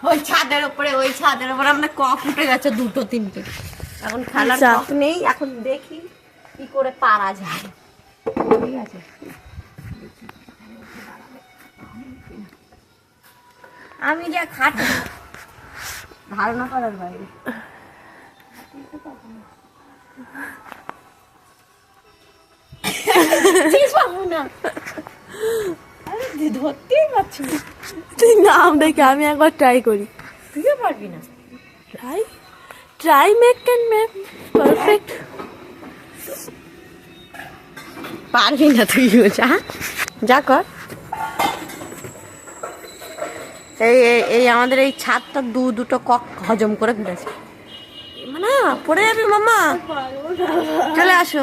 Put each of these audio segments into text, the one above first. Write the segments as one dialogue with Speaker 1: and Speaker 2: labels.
Speaker 1: ওই ছাদের উপরে আমরা কক উঠে গেছে 2-3টে। এখন খেলার কক নেই, এখন দেখি কি করে পারা যায়। ঠিক আছে, আমি যা খাটি ধারণা করার বাইরে। ধরতেই পারছি না।
Speaker 2: তুই নাম দেখে আমি একবার ট্রাই করি।
Speaker 1: তুইও পারবি না।
Speaker 2: Try make can make perfect.
Speaker 1: পারবি না তুই, যা কর। এই আমাদের এই ছাদটা দুটো কক হজম করে ফেলেছে। মানে পড়ে যাবি মামা, চলে আসো।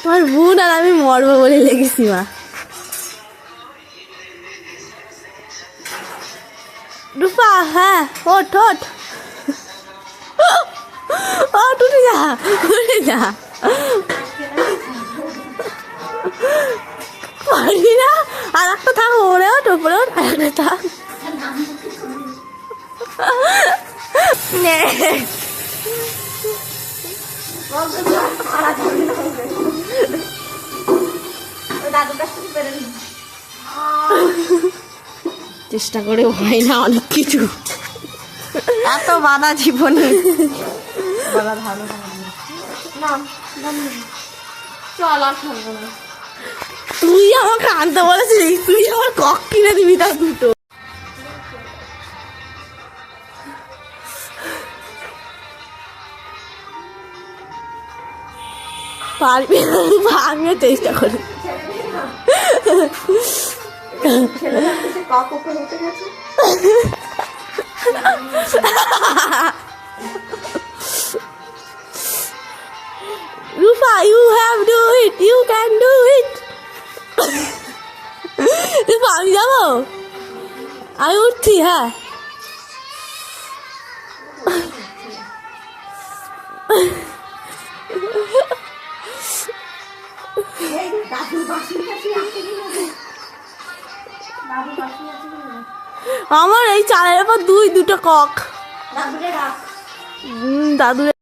Speaker 2: তোমার বোন আর আমি মরবো বলে লেগেছি মা। রূপা, হ্যাঁ ওঠ উঠে যা পারবি না। আর একটা থাক, ওপরে ওঠ আর একটা থাক।
Speaker 1: চেষ্টা করে হয় না অনেক কিছু, এত বাধা জীবনে। চল আর থাকবো না।
Speaker 2: তুই আমাকে আনতে বলেছিস, তুই আমার কক কিনে দিবি তার 2টো। পারবি না, আমিও চেষ্টা করি। Rufa, you have do it, you can do it. Rufa, আমি যাবো, আমি উঠছি। হ্যাঁ, আমার এই চালের উপর 2টো কক। দাদুরে